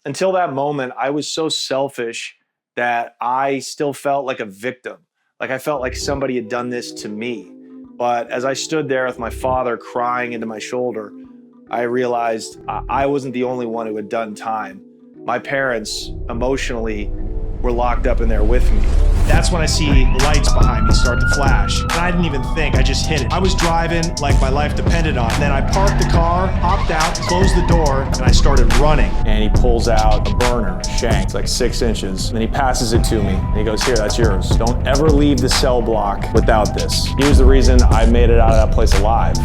Until that moment, I was so selfish that I still felt like a victim. Like I felt like somebody had done this to me. But as I stood there with my father crying into my shoulder, I realized I wasn't the only one who had done time. My parents emotionally were locked up in there with me. That's when I see lights behind me start to flash. And I didn't even think, I just hit it. I was driving like my life depended on it. And then I parked the car, hopped out, closed the door, and I started running. And he pulls out a burner, shank, it's like 6 inches. And then he passes it to me. And he goes, "Here, that's yours. Don't ever leave the cell block without this." Here's the reason I made it out of that place alive.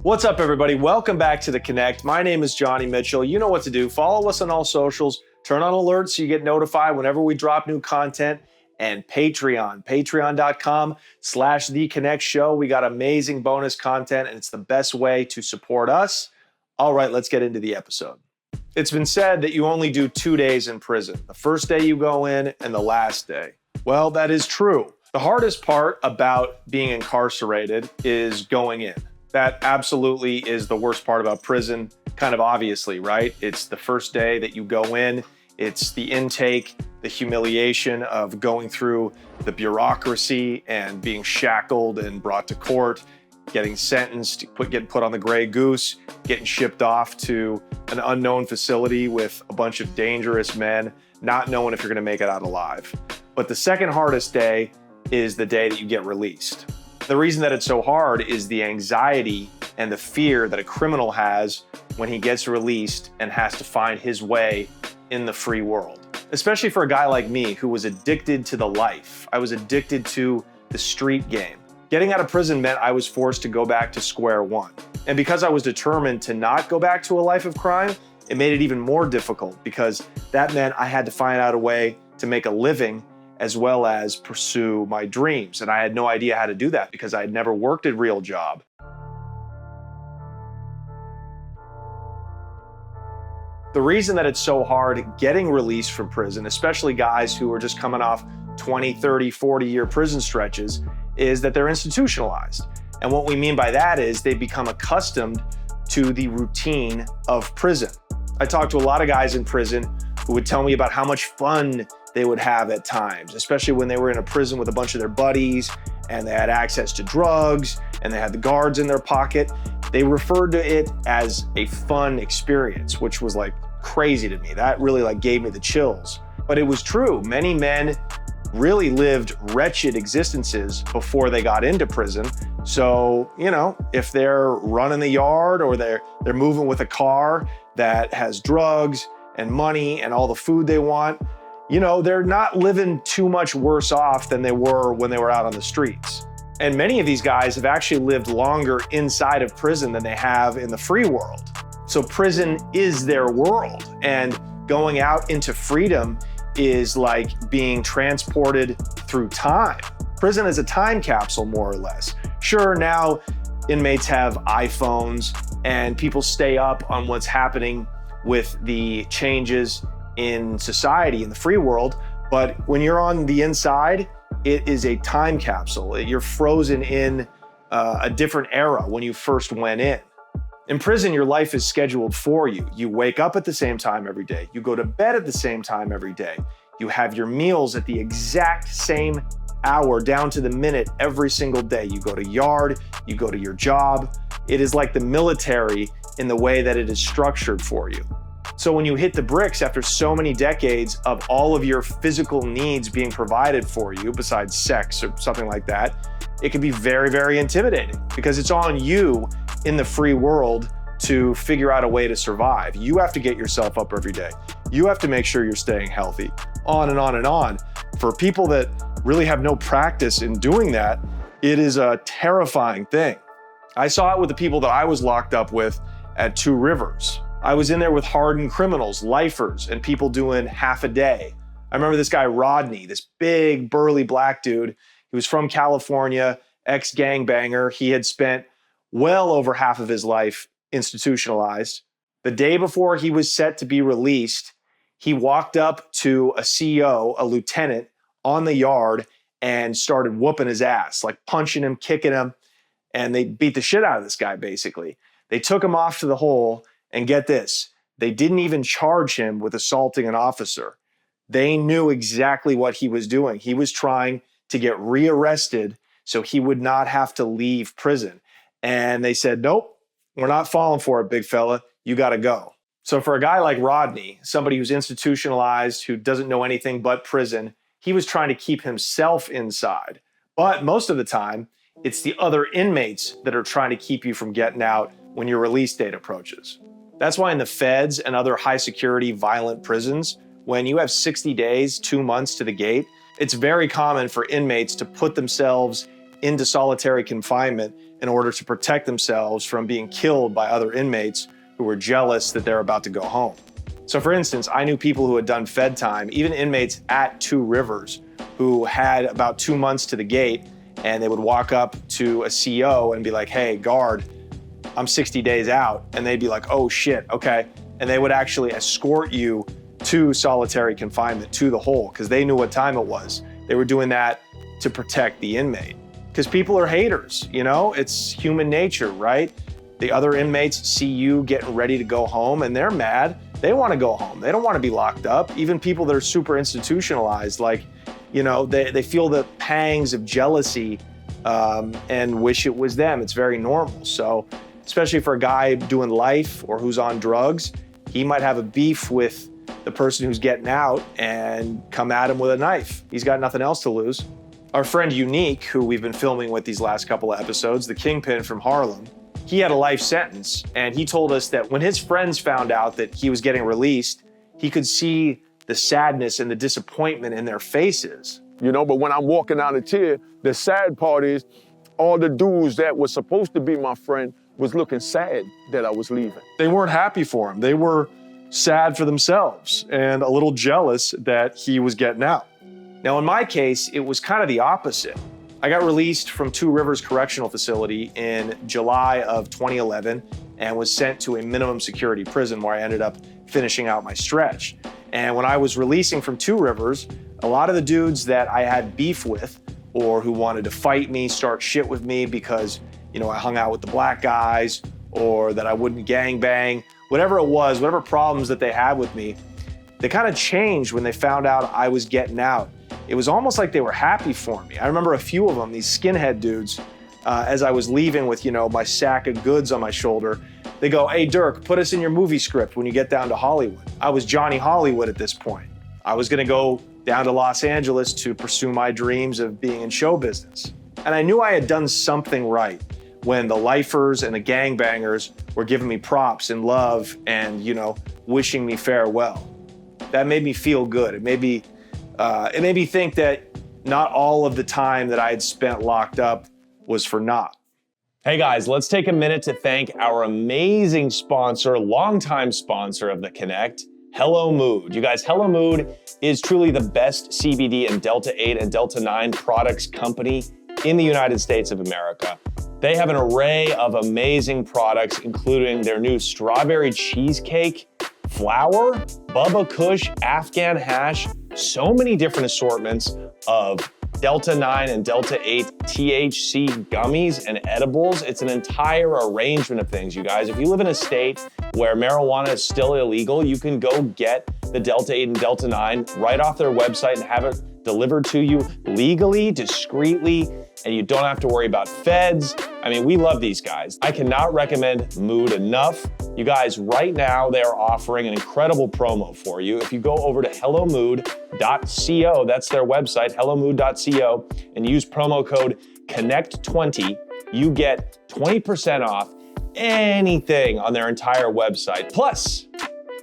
What's up, everybody? Welcome back to The Connect. My name is Johnny Mitchell. You know what to do. Follow us on all socials. Turn on alerts so you get notified whenever we drop new content. And Patreon, patreon.com/The Connect Show. We got amazing bonus content, and it's the best way to support us. All right, let's get into the episode. It's been said that you only do 2 days in prison. The first day you go in and the last day. Well, that is true. The hardest part about being incarcerated is going in. That absolutely is the worst part about prison, kind of obviously, right? It's the first day that you go in. It's the intake, the humiliation of going through the bureaucracy and being shackled and brought to court, getting sentenced, getting put on the gray goose, getting shipped off to an unknown facility with a bunch of dangerous men, not knowing if you're gonna make it out alive. But the second hardest day is the day that you get released. The reason that it's so hard is the anxiety and the fear that a criminal has when he gets released and has to find his way in the free world. Especially for a guy like me who was addicted to the life. I was addicted to the street game. Getting out of prison meant I was forced to go back to square one. And because I was determined to not go back to a life of crime, it made it even more difficult because that meant I had to find out a way to make a living as well as pursue my dreams. And I had no idea how to do that because I had never worked a real job. The reason that it's so hard getting released from prison, especially guys who are just coming off 20, 30, 40-year prison stretches, is that they're institutionalized. And what we mean by that is they become accustomed to the routine of prison. I talked to a lot of guys in prison who would tell me about how much fun they would have at times, especially when they were in a prison with a bunch of their buddies and they had access to drugs and they had the guards in their pocket. They referred to it as a fun experience, which was like crazy to me. That really gave me the chills. But it was true. Many men really lived wretched existences before they got into prison. So, if they're running the yard or they're moving with a car that has drugs and money and all the food they want, they're not living too much worse off than they were when they were out on the streets. And many of these guys have actually lived longer inside of prison than they have in the free world. So prison is their world, and going out into freedom is like being transported through time. Prison is a time capsule, more or less. Sure, now inmates have iPhones and people stay up on what's happening with the changes in society, in the free world, but when you're on the inside, it is a time capsule. You're frozen in a different era when you first went in. In prison, your life is scheduled for you. You wake up at the same time every day. You go to bed at the same time every day. You have your meals at the exact same hour, down to the minute, every single day. You go to yard, you go to your job. It is like the military in the way that it is structured for you. So when you hit the bricks after so many decades of all of your physical needs being provided for you, besides sex or something like that, it can be very, very intimidating because it's on you in the free world to figure out a way to survive. You have to get yourself up every day. You have to make sure you're staying healthy, on and on and on. For people that really have no practice in doing that, it is a terrifying thing. I saw it with the people that I was locked up with at Two Rivers. I was in there with hardened criminals, lifers, and people doing half a day. I remember this guy, Rodney, this big, burly black dude. He was from California, ex-gangbanger. He had spent well over half of his life institutionalized. The day before he was set to be released, he walked up to a CO, a lieutenant, on the yard and started whooping his ass, like punching him, kicking him, and they beat the shit out of this guy, basically. They took him off to the hole, and get this, They didn't even charge him with assaulting an officer. They knew exactly what he was doing. He was trying to get rearrested so he would not have to leave prison. And they said, nope, we're not falling for it, big fella. You got to go. So for a guy like Rodney, somebody who's institutionalized, who doesn't know anything but prison, he was trying to keep himself inside. But most of the time, it's the other inmates that are trying to keep you from getting out when your release date approaches. That's why in the feds and other high security, violent prisons, when you have 60 days, 2 months to the gate, it's very common for inmates to put themselves into solitary confinement in order to protect themselves from being killed by other inmates who were jealous that they're about to go home. So for instance, I knew people who had done fed time, even inmates at Two Rivers, who had about 2 months to the gate, and they would walk up to a CO and be like, hey, guard, I'm 60 days out. And they'd be like, oh shit, okay. And they would actually escort you to solitary confinement, to the hole, because they knew what time it was. They were doing that to protect the inmate. Because people are haters, you know? It's human nature, right? The other inmates see you getting ready to go home and they're mad. They want to go home. They don't want to be locked up. Even people that are super institutionalized, like, you know, they feel the pangs of jealousy and wish it was them. It's very normal. So, especially for a guy doing life or who's on drugs, he might have a beef with the person who's getting out and come at him with a knife. He's got nothing else to lose. Our friend Unique, who we've been filming with these last couple of episodes, the Kingpin from Harlem, he had a life sentence, and he told us that when his friends found out that he was getting released, he could see the sadness and the disappointment in their faces. You know, but when I'm walking down the tier, the sad part is all the dudes that were supposed to be my friend was looking sad that I was leaving. They weren't happy for him. They were sad for themselves and a little jealous that he was getting out. Now, in my case, it was kind of the opposite. I got released from Two Rivers Correctional Facility in July of 2011 and was sent to a minimum security prison where I ended up finishing out my stretch. And when I was releasing from Two Rivers, a lot of the dudes that I had beef with or who wanted to fight me, start shit with me because, you know, I hung out with the black guys or that I wouldn't gangbang, whatever it was, whatever problems that they had with me, they kind of changed when they found out I was getting out. It was almost like they were happy for me. I remember a few of them, these skinhead dudes, as I was leaving with, you know, my sack of goods on my shoulder, they go, hey, Dirk, put us in your movie script when you get down to Hollywood. I was Johnny Hollywood at this point. I was gonna go down to Los Angeles to pursue my dreams of being in show business. And I knew I had done something right when the lifers and the gangbangers were giving me props and love and, you know, wishing me farewell. That made me feel good. It made me think that not all of the time that I had spent locked up was for naught. Hey guys, let's take a minute to thank our amazing sponsor, longtime sponsor of the Connect, Hello Mood. You guys, Hello Mood is truly the best CBD and Delta 8 and Delta 9 products company in the United States of America. They have an array of amazing products, including their new strawberry cheesecake, flour, Bubba Kush, Afghan hash, so many different assortments of Delta 9 and Delta 8 THC gummies and edibles. It's an entire arrangement of things, you guys. If you live in a state where marijuana is still illegal, you can go get the Delta 8 and Delta 9 right off their website and have it delivered to you legally, discreetly, and you don't have to worry about feds. I mean, we love these guys. I cannot recommend Mood enough. You guys, right now, they are offering an incredible promo for you. If you go over to hellomood.co, that's their website, hellomood.co, and use promo code CONNECT20, you get 20% off anything on their entire website. Plus,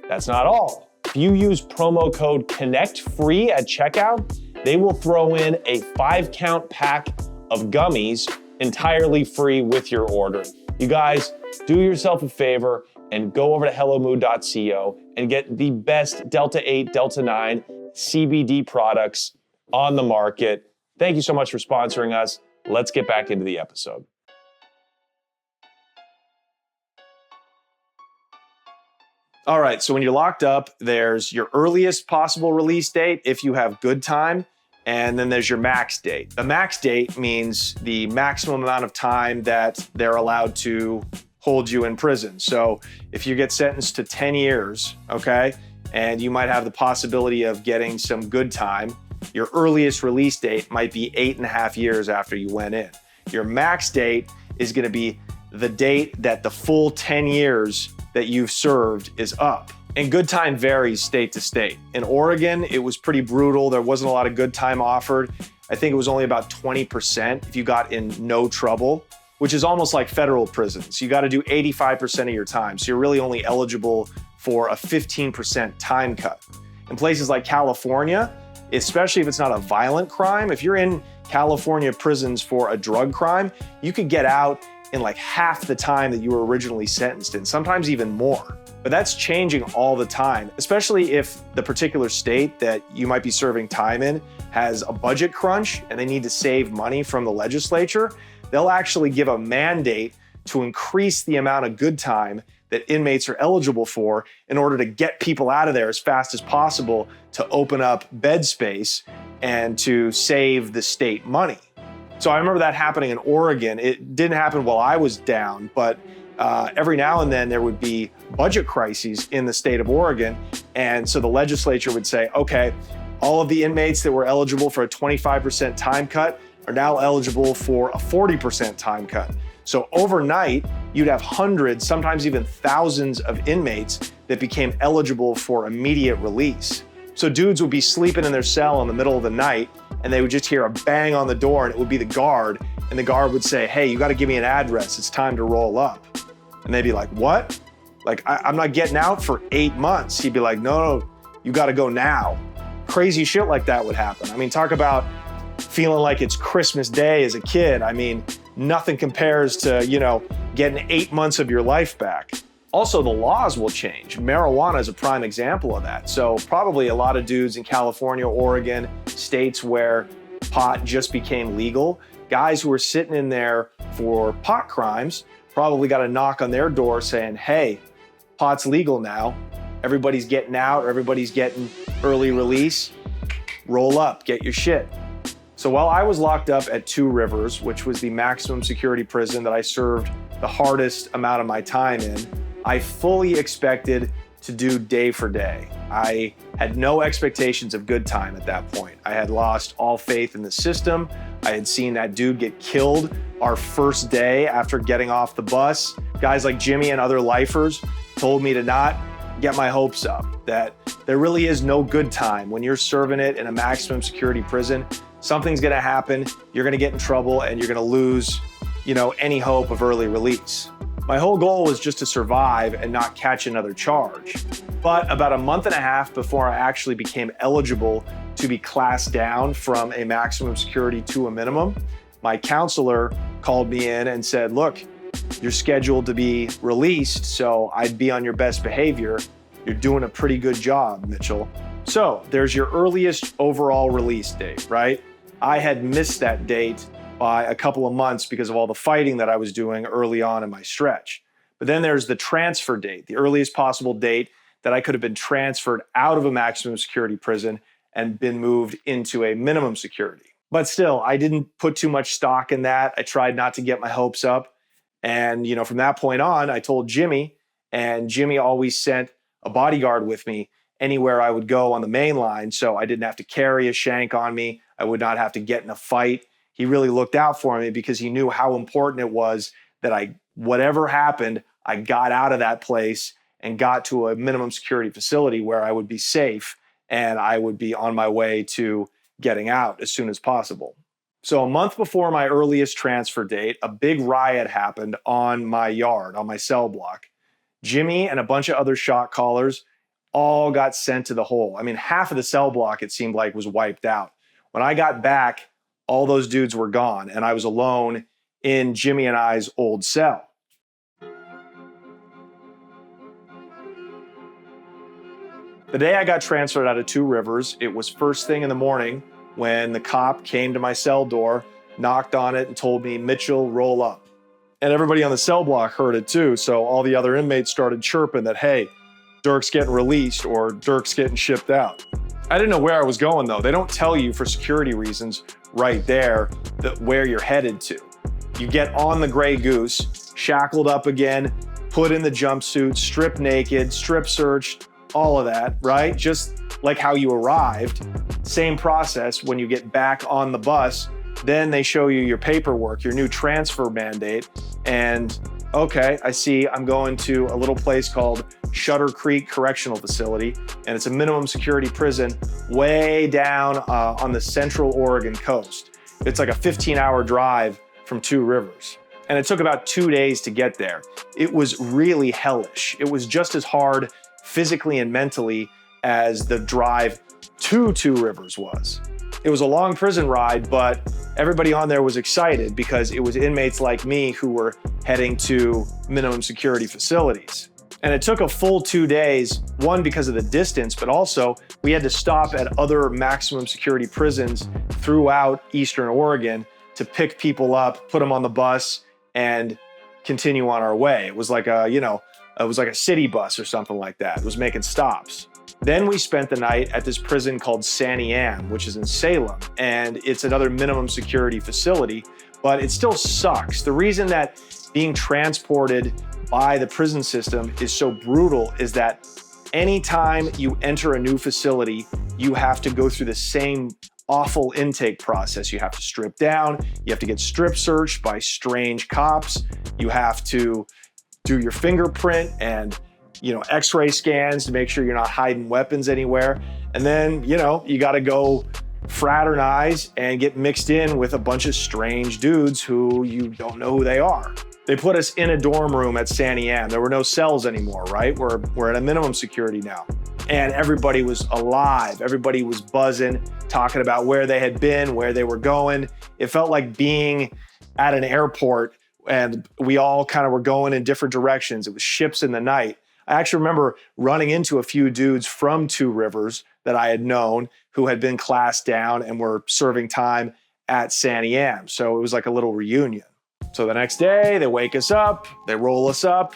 that's not all. If you use promo code CONNECTFREE at checkout, they will throw in a 5-count pack of gummies entirely free with your order. You guys, do yourself a favor and go over to hellomood.co and get the best Delta 8, Delta 9 CBD products on the market. Thank you so much for sponsoring us. Let's get back into the episode. All right, so when you're locked up, there's your earliest possible release date if you have good time, and then there's your max date. The max date means the maximum amount of time that they're allowed to hold you in prison. So if you get sentenced to 10 years, okay, and you might have the possibility of getting some good time, your earliest release date might be 8.5 years after you went in. Your max date is gonna be the date that the full 10 years that you've served is up. And good time varies state to state. In Oregon, it was pretty brutal. There wasn't a lot of good time offered. I think it was only about 20% if you got in no trouble, which is almost like federal prisons. You gotta do 85% of your time. So you're really only eligible for a 15% time cut. In places like California, especially if it's not a violent crime, if you're in California prisons for a drug crime, you could get out in like half the time that you were originally sentenced in, sometimes even more. But that's changing all the time, especially if the particular state that you might be serving time in has a budget crunch and they need to save money from the legislature. They'll actually give a mandate to increase the amount of good time that inmates are eligible for in order to get people out of there as fast as possible to open up bed space and to save the state money. So I remember that happening in Oregon. It didn't happen while I was down, but every now and then there would be budget crises in the state of Oregon. And so the legislature would say, okay, all of the inmates that were eligible for a 25% time cut are now eligible for a 40% time cut. So overnight, you'd have hundreds, sometimes even thousands of inmates that became eligible for immediate release. So dudes would be sleeping in their cell in the middle of the night and they would just hear a bang on the door and it would be the guard. And the guard would say, hey, you gotta give me an address. It's time to roll up. And they'd be like, what? Like, I'm not getting out for 8 months. He'd be like, no, you gotta go now. Crazy shit like that would happen. I mean, talk about feeling like it's Christmas Day as a kid. I mean, nothing compares to, getting 8 months of your life back. Also, the laws will change. Marijuana is a prime example of that. So probably a lot of dudes in California, Oregon, states where pot just became legal, guys who were sitting in there for pot crimes probably got a knock on their door saying, hey, pot's legal now. Everybody's getting out, or everybody's getting early release. Roll up, get your shit. So while I was locked up at Two Rivers, which was the maximum security prison that I served the hardest amount of my time in, I fully expected to do day for day. I had no expectations of good time at that point. I had lost all faith in the system. I had seen that dude get killed our first day after getting off the bus. Guys like Jimmy and other lifers told me to not get my hopes up, that there really is no good time when you're serving it in a maximum security prison. Something's gonna happen, you're gonna get in trouble, and you're gonna lose, any hope of early release. My whole goal was just to survive and not catch another charge. But about a month and a half before I actually became eligible to be classed down from a maximum security to a minimum, my counselor called me in and said, look, you're scheduled to be released, so I'd be on your best behavior. You're doing a pretty good job, Mitchell. So there's your earliest overall release date, right? I had missed that date by a couple of months because of all the fighting that I was doing early on in my stretch. But then there's the transfer date, the earliest possible date that I could have been transferred out of a maximum security prison and been moved into a minimum security. But still, I didn't put too much stock in that. I tried not to get my hopes up. And, from that point on, I told Jimmy, and Jimmy always sent a bodyguard with me anywhere I would go on the main line. So I didn't have to carry a shank on me. I would not have to get in a fight. He really looked out for me because he knew how important it was that whatever happened, I got out of that place and got to a minimum security facility where I would be safe and I would be on my way to getting out as soon as possible. So a month before my earliest transfer date, a big riot happened on my yard, on my cell block. Jimmy and a bunch of other shot callers all got sent to the hole. I mean, half of the cell block, it seemed like, was wiped out. When I got back, all those dudes were gone, and I was alone in Jimmy and I's old cell. The day I got transferred out of Two Rivers, it was first thing in the morning when the cop came to my cell door, knocked on it, and told me, Mitchell, roll up. And everybody on the cell block heard it too, so all the other inmates started chirping that, hey, Dirk's getting released or Dirk's getting shipped out. I didn't know where I was going though. They don't tell you for security reasons right there where you're headed to. You get on the Grey Goose, shackled up again, put in the jumpsuit, stripped naked, strip searched, all of that, right? Just like how you arrived. Same process when you get back on the bus. Then they show you your paperwork, your new transfer mandate. And okay, I see I'm going to a little place called Shutter Creek Correctional Facility, and it's a minimum security prison way down on the central Oregon coast. It's like a 15-hour drive from Two Rivers. And it took about 2 days to get there. It was really hellish. It was just as hard physically and mentally as the drive to Two Rivers was. It was a long prison ride, but everybody on there was excited because it was inmates like me who were heading to minimum security facilities. And it took a full 2 days, one, because of the distance, but also we had to stop at other maximum security prisons throughout Eastern Oregon to pick people up, put them on the bus, and continue on our way. It was like a city bus or something like that. It was making stops. Then we spent the night at this prison called Sandy Am, which is in Salem, and it's another minimum security facility, but it still sucks. The reason that being transported by the prison system is so brutal is that anytime you enter a new facility, you have to go through the same awful intake process. You have to strip down, you have to get strip searched by strange cops, you have to do your fingerprint and x-ray scans to make sure you're not hiding weapons anywhere. And then, you got to go fraternize and get mixed in with a bunch of strange dudes who you don't know who they are. They put us in a dorm room at Sandy Am. There were no cells anymore, right? We're at a minimum security now. And everybody was alive. Everybody was buzzing, talking about where they had been, where they were going. It felt like being at an airport and we all kind of were going in different directions. It was ships in the night. I actually remember running into a few dudes from Two Rivers that I had known who had been classed down and were serving time at Sandy Am. So it was like a little reunion. So the next day, they wake us up, they roll us up,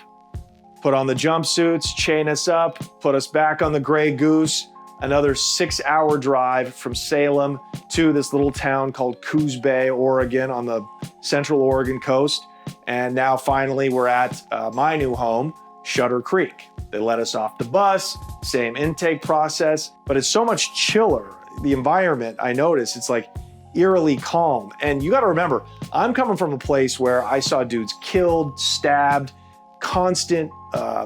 put on the jumpsuits, chain us up, put us back on the Grey Goose, another 6-hour drive from Salem to this little town called Coos Bay, Oregon, on the central Oregon coast. And now finally we're at my new home, Shutter Creek. They let us off the bus, same intake process, but it's so much chiller. The environment, I noticed, it's like eerily calm. And you got to remember, I'm coming from a place where I saw dudes killed, stabbed, constant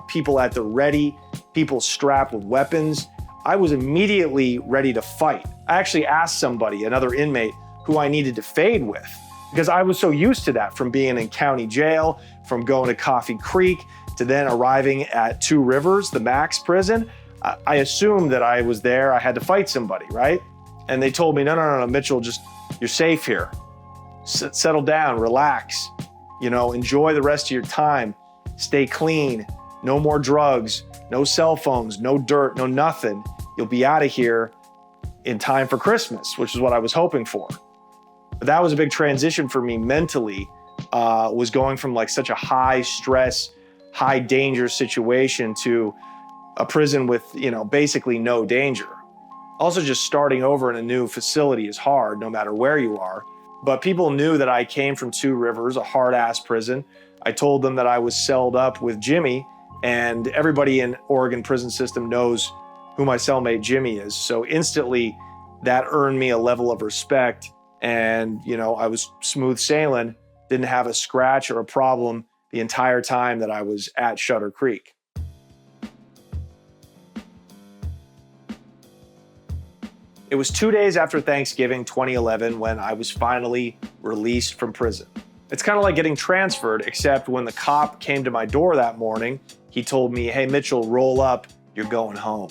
people at the ready, people strapped with weapons. I was immediately ready to fight. I actually asked somebody, another inmate, who I needed to fade with, because I was so used to that from being in county jail, from going to Coffee Creek, to then arriving at Two Rivers, the max prison. I assumed that I was there, I had to fight somebody, right? And they told me, no, Mitchell, you're safe here. Settle down, relax, enjoy the rest of your time, stay clean, no more drugs, no cell phones, no dirt, no nothing. You'll be out of here in time for Christmas, which is what I was hoping for. But that was a big transition for me mentally, was going from like such a high stress, high danger situation to a prison with, basically no danger. Also, just starting over in a new facility is hard, no matter where you are. But people knew that I came from Two Rivers, a hard-ass prison. I told them that I was celled up with Jimmy, and everybody in Oregon prison system knows who my cellmate Jimmy is. So instantly, that earned me a level of respect. And, I was smooth sailing, didn't have a scratch or a problem the entire time that I was at Shutter Creek. It was 2 days after Thanksgiving 2011 when I was finally released from prison. It's kind of like getting transferred, except when the cop came to my door that morning, he told me, "Hey Mitchell, roll up, you're going home."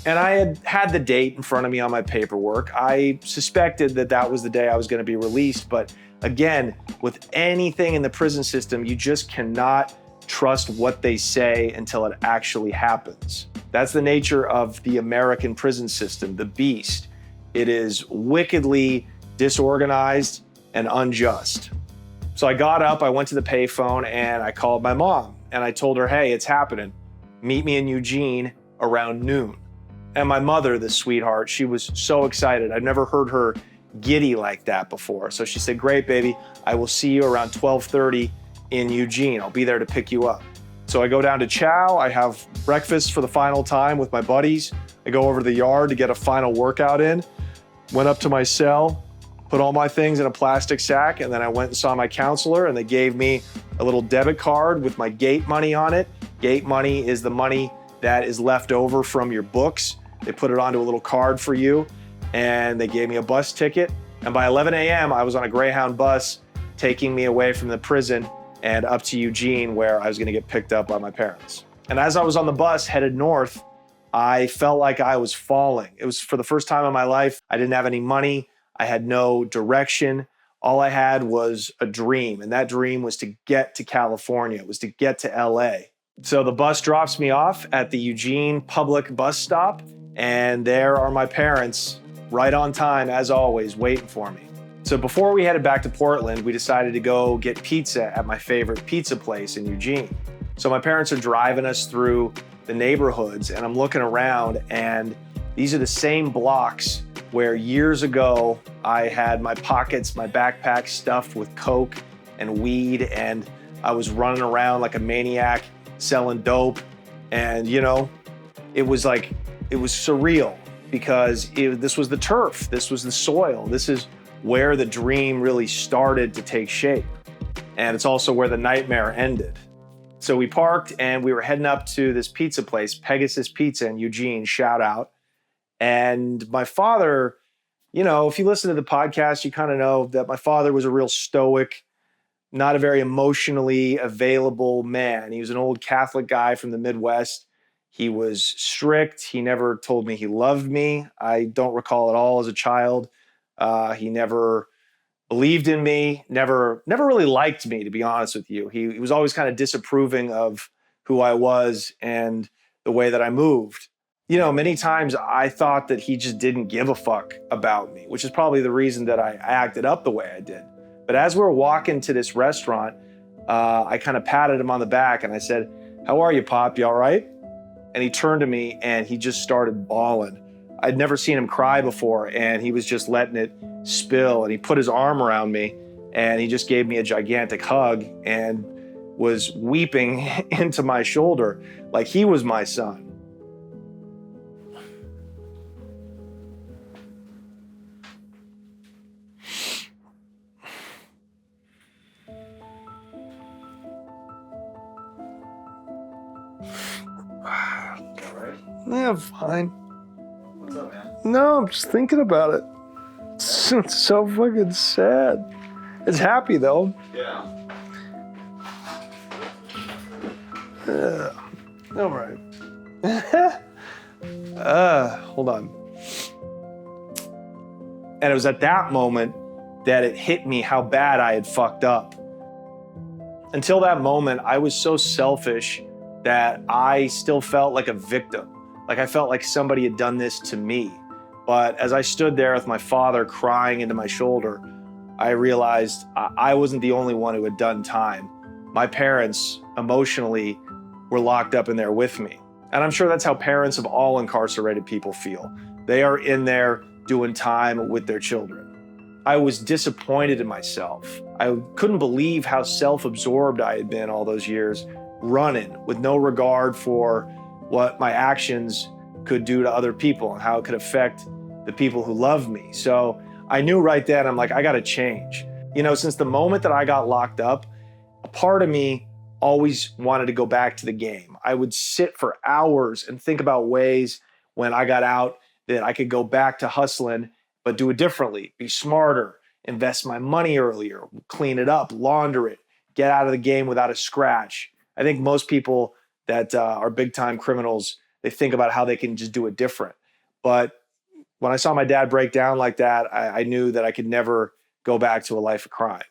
And I had the date in front of me on my paperwork. I suspected that that was the day I was going to be released, but again, with anything in the prison system, you just cannot trust what they say until it actually happens. That's the nature of the American prison system, the beast. It is wickedly disorganized and unjust. So I got up, I went to the payphone, and I called my mom. And I told her, "Hey, it's happening. Meet me in Eugene around noon." And my mother, the sweetheart, she was so excited. I've never heard her giddy like that before. So she said, great, baby. I will see you around 12:30 in Eugene. I'll be there to pick you up. So I go down to Chow. I have breakfast for the final time with my buddies. I go over to the yard to get a final workout in. Went up to my cell, put all my things in a plastic sack, and then I went and saw my counselor, and they gave me a little debit card with my gate money on it. Gate money is the money that is left over from your books. They put it onto a little card for you, and they gave me a bus ticket. And by 11 a.m., I was on a Greyhound bus taking me away from the prison and up to Eugene, where I was gonna get picked up by my parents. And as I was on the bus headed north, I felt like I was falling. It was for the first time in my life. I didn't have any money. I had no direction. All I had was a dream, and that dream was to get to California. It was to get to LA. So the bus drops me off at the Eugene public bus stop, and there are my parents, right on time, as always, waiting for me. So before we headed back to Portland, we decided to go get pizza at my favorite pizza place in Eugene. So my parents are driving us through the neighborhoods, and I'm looking around, and these are the same blocks where years ago I had my pockets, my backpack stuffed with coke and weed, and I was running around like a maniac selling dope. And you know, it was surreal, because this was the turf, this was the soil, this is where the dream really started to take shape. And it's also where the nightmare ended. So we parked and we were heading up to this pizza place, Pegasus Pizza in Eugene, shout out. And my father, you know, if you listen to the podcast, you kind of know that my father was a real stoic, not a very emotionally available man. He was an old Catholic guy from the Midwest. He was strict. He never told me he loved me. I don't recall at all as a child. He never believed in me, never really liked me, to be honest with you. He was always kind of disapproving of who I was and the way that I moved. You know, many times I thought that he just didn't give a fuck about me, which is probably the reason that I acted up the way I did. But as we were walking to this restaurant, I kind of patted him on the back and I said, "How are you, Pop? You all right?" And he turned to me and he just started bawling. I'd never seen him cry before, and he was just letting it spill. And he put his arm around me and he just gave me a gigantic hug and was weeping into my shoulder like he was my son. Yeah, I'm fine. What's up, man? No, I'm just thinking about it. It's so fucking sad. It's happy though. Yeah. All right. Hold on. And it was at that moment that it hit me how bad I had fucked up. Until that moment, I was so selfish that I still felt like a victim. Like I felt like somebody had done this to me. But as I stood there with my father crying into my shoulder, I realized I wasn't the only one who had done time. My parents emotionally were locked up in there with me. And I'm sure that's how parents of all incarcerated people feel. They are in there doing time with their children. I was disappointed in myself. I couldn't believe how self-absorbed I had been all those years, running with no regard for what my actions could do to other people and how it could affect the people who love me. So I knew right then, I'm like, I gotta change. You know, since the moment that I got locked up, a part of me always wanted to go back to the game. I would sit for hours and think about ways when I got out that I could go back to hustling, but do it differently, be smarter, invest my money earlier, clean it up, launder it, get out of the game without a scratch. I think most people that are big time criminals, they think about how they can just do it different. But when I saw my dad break down like that, I knew that I could never go back to a life of crime.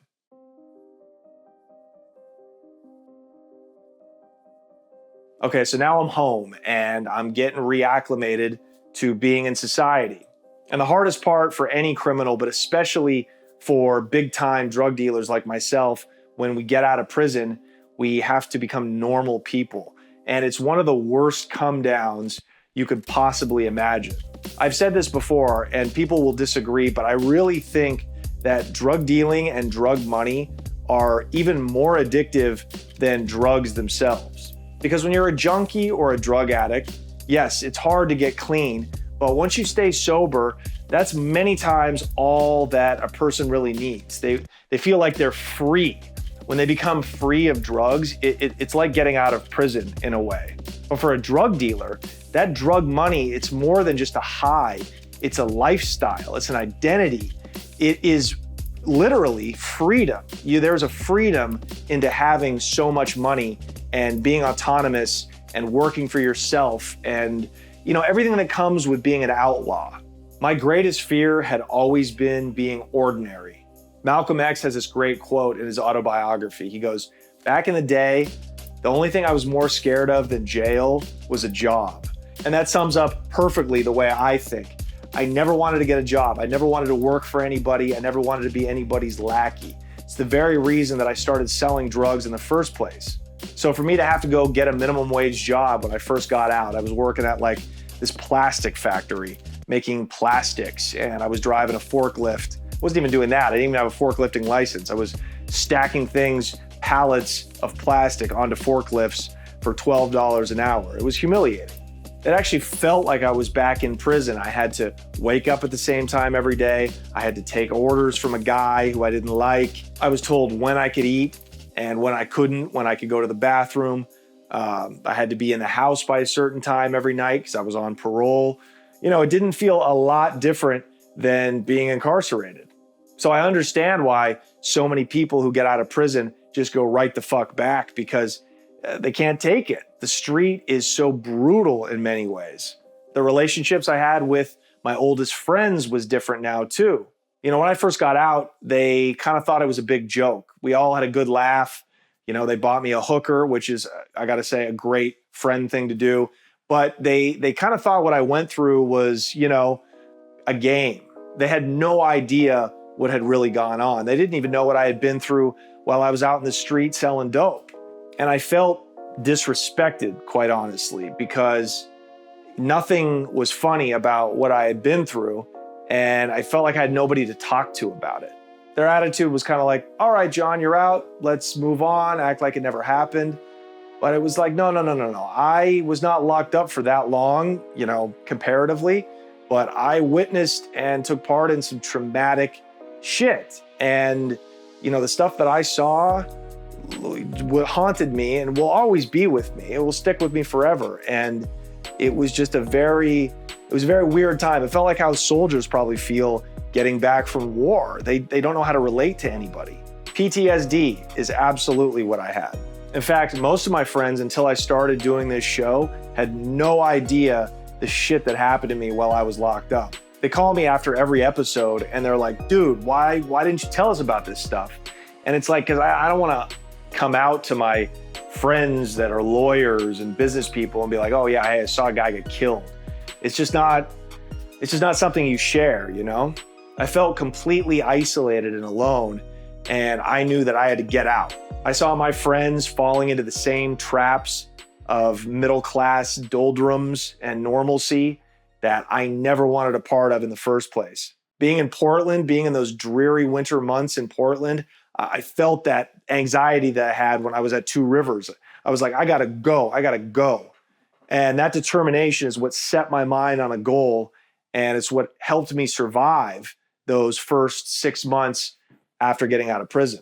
Okay, so now I'm home and I'm getting reacclimated to being in society. And the hardest part for any criminal, but especially for big time drug dealers like myself, when we get out of prison, we have to become normal people. And it's one of the worst come downs you could possibly imagine. I've said this before and people will disagree, but I really think that drug dealing and drug money are even more addictive than drugs themselves. Because when you're a junkie or a drug addict, yes, it's hard to get clean, but once you stay sober, that's many times all that a person really needs. They feel like they're free. When they become free of drugs, it's like getting out of prison in a way. But for a drug dealer, that drug money, it's more than just a high. It's a lifestyle, it's an identity. It is literally freedom. There's a freedom into having so much money and being autonomous and working for yourself and everything that comes with being an outlaw. My greatest fear had always been being ordinary. Malcolm X has this great quote in his autobiography. He goes, "Back in the day, the only thing I was more scared of than jail was a job." And that sums up perfectly the way I think. I never wanted to get a job. I never wanted to work for anybody. I never wanted to be anybody's lackey. It's the very reason that I started selling drugs in the first place. So for me to have to go get a minimum wage job when I first got out, I was working at like this plastic factory, making plastics, and I was driving a forklift. I wasn't even doing that. I didn't even have a forklifting license. I was stacking things, pallets of plastic onto forklifts for $12 an hour. It was humiliating. It actually felt like I was back in prison. I had to wake up at the same time every day. I had to take orders from a guy who I didn't like. I was told when I could eat and when I couldn't, when I could go to the bathroom. I had to be in the house by a certain time every night because I was on parole. It didn't feel a lot different than being incarcerated. So I understand why so many people who get out of prison just go right the fuck back because they can't take it. The street is so brutal in many ways. The relationships I had with my oldest friends was different now too. When I first got out, they kind of thought it was a big joke. We all had a good laugh. They bought me a hooker, which is, I gotta say, a great friend thing to do. But they kind of thought what I went through was, a game. They had no idea what had really gone on. They didn't even know what I had been through while I was out in the street selling dope. And I felt disrespected, quite honestly, because nothing was funny about what I had been through. And I felt like I had nobody to talk to about it. Their attitude was kind of like, all right, John, you're out. Let's move on, act like it never happened. But it was like, no. I was not locked up for that long, comparatively. But I witnessed and took part in some traumatic shit. And, the stuff that I saw haunted me and will always be with me. It will stick with me forever. And it was just a very weird time. It felt like how soldiers probably feel getting back from war. They don't know how to relate to anybody. PTSD is absolutely what I had. In fact, most of my friends, until I started doing this show, had no idea the shit that happened to me while I was locked up. They call me after every episode and they're like, dude, why didn't you tell us about this stuff? And it's like, because I don't want to come out to my friends that are lawyers and business people and be like, oh yeah, I saw a guy get killed. It's just not something you share, I felt completely isolated and alone, and I knew that I had to get out. I saw my friends falling into the same traps of middle-class doldrums and normalcy that I never wanted a part of in the first place. Being in Portland, being in those dreary winter months in Portland, I felt that anxiety that I had when I was at Two Rivers. I was like, I gotta go. And that determination is what set my mind on a goal, and it's what helped me survive those first 6 months after getting out of prison.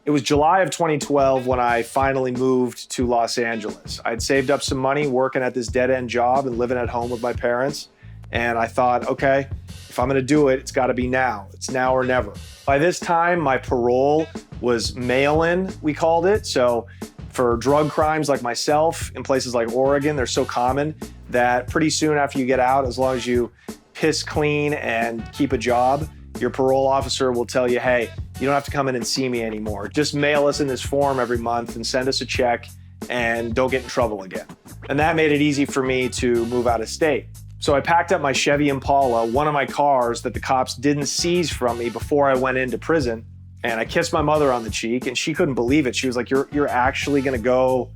It was July of 2012 when I finally moved to Los Angeles. I'd saved up some money working at this dead-end job and living at home with my parents. And I thought, okay, if I'm gonna do it, it's gotta be now. It's now or never. By this time, my parole was mail-in, we called it. So for drug crimes like myself in places like Oregon, they're so common that pretty soon after you get out, as long as you piss clean and keep a job, your parole officer will tell you, hey, you don't have to come in and see me anymore. Just mail us in this form every month and send us a check and don't get in trouble again. And that made it easy for me to move out of state. So I packed up my Chevy Impala, one of my cars that the cops didn't seize from me before I went into prison. And I kissed my mother on the cheek and she couldn't believe it. She was like, you're actually gonna go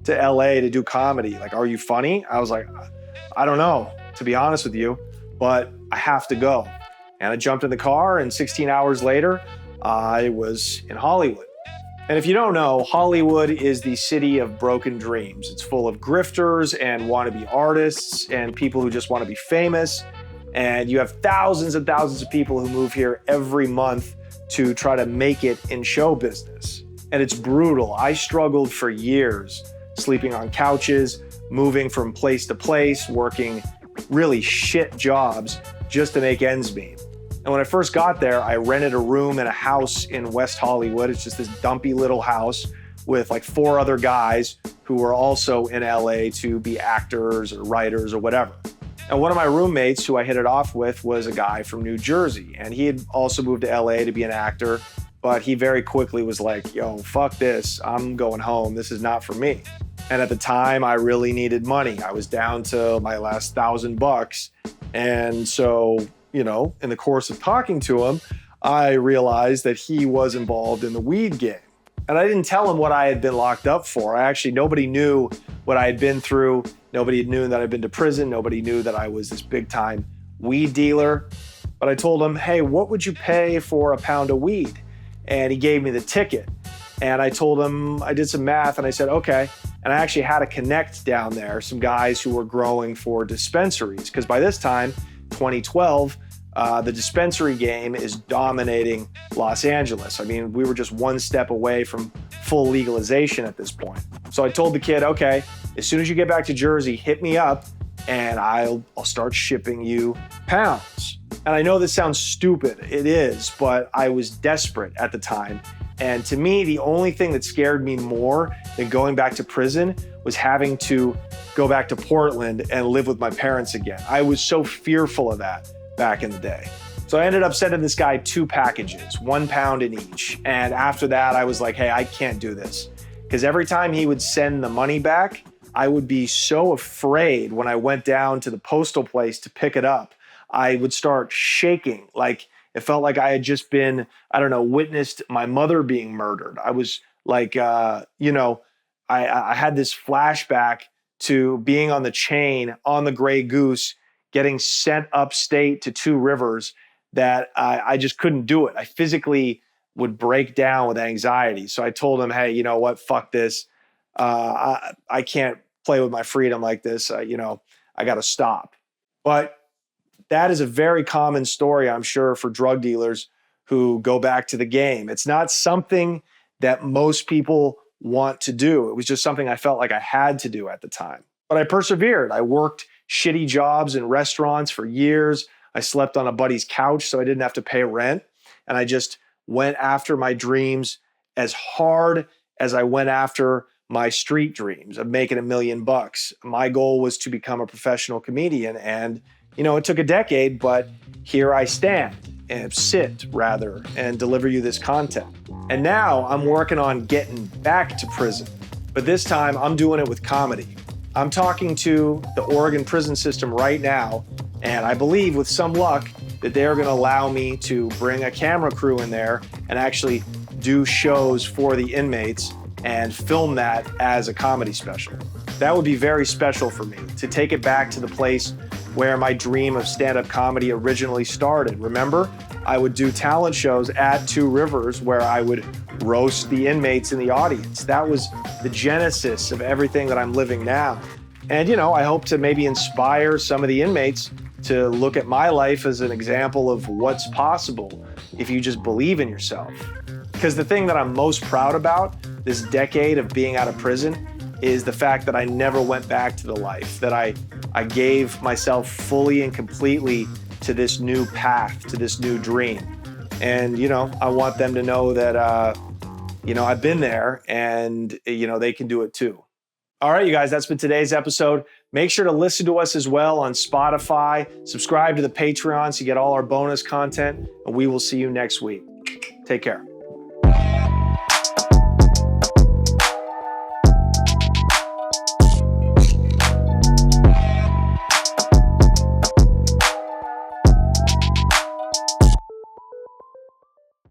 to LA to do comedy. Like, are you funny? I was like, I don't know, to be honest with you, but I have to go. And I jumped in the car, and 16 hours later, I was in Hollywood. And if you don't know, Hollywood is the city of broken dreams. It's full of grifters and wannabe artists and people who just want to be famous. And you have thousands and thousands of people who move here every month to try to make it in show business. And it's brutal. I struggled for years, sleeping on couches, moving from place to place, working really shit jobs just to make ends meet. And when I first got there, I rented a room in a house in West Hollywood. It's just this dumpy little house with like 4 other guys who were also in LA to be actors or writers or whatever. And one of my roommates who I hit it off with was a guy from New Jersey. And he had also moved to LA to be an actor, but he very quickly was like, yo, fuck this, I'm going home. This is not for me. And at the time, I really needed money. I was down to my last $1,000. And so, you know, in the course of talking to him, I realized that he was involved in the weed game. And I didn't tell him what I had been locked up for. Nobody knew what I had been through. Nobody knew that I'd been to prison. Nobody knew that I was this big time weed dealer. But I told him, hey, what would you pay for a pound of weed? And he gave me the ticket. And I told him, I did some math and I said, okay. And I actually had to connect down there some guys who were growing for dispensaries. Because by this time, 2012, the dispensary game is dominating Los Angeles. I mean, we were just one step away from full legalization at this point. So I told the kid, okay, as soon as you get back to Jersey, hit me up and I'll start shipping you pounds. And I know this sounds stupid, it is, but I was desperate at the time. And to me, the only thing that scared me more than going back to prison was having to go back to Portland and live with my parents again. I was so fearful of that back in the day. So I ended up sending this guy 2 packages, 1 pound in each. And after that, I was like, hey, I can't do this. Because every time he would send the money back, I would be so afraid when I went down to the postal place to pick it up. I would start shaking. Like it felt like I had just been, witnessed my mother being murdered. I was like, I had this flashback to being on the chain on the Grey Goose, getting sent upstate to 2 Rivers, that I just couldn't do it. I physically would break down with anxiety. So I told him, hey, you know what? Fuck this. I can't play with my freedom like this. I got to stop. But that is a very common story, I'm sure, for drug dealers who go back to the game. It's not something that most people want to do. It was just something I felt like I had to do at the time. But I persevered. I worked shitty jobs in restaurants for years. I slept on a buddy's couch so I didn't have to pay rent. And I just went after my dreams as hard as I went after my street dreams of making $1 million. My goal was to become a professional comedian. And, it took a decade, but here I stand and sit and deliver you this content. And now I'm working on getting back to prison, but this time I'm doing it with comedy. I'm talking to the Oregon prison system right now, and I believe with some luck that they're going to allow me to bring a camera crew in there and actually do shows for the inmates and film that as a comedy special. That would be very special for me, to take it back to the place where my dream of stand-up comedy originally started. Remember, I would do talent shows at 2 Rivers where I would roast the inmates in the audience. That was the genesis of everything that I'm living now. And, I hope to maybe inspire some of the inmates to look at my life as an example of what's possible if you just believe in yourself. Because the thing that I'm most proud about this decade of being out of prison is the fact that I never went back to the life, that I gave myself fully and completely to this new path, to this new dream. And, I want them to know that, I've been there and, they can do it too. All right, you guys, that's been today's episode. Make sure to listen to us as well on Spotify. Subscribe to the Patreon so you get all our bonus content, and we will see you next week. Take care.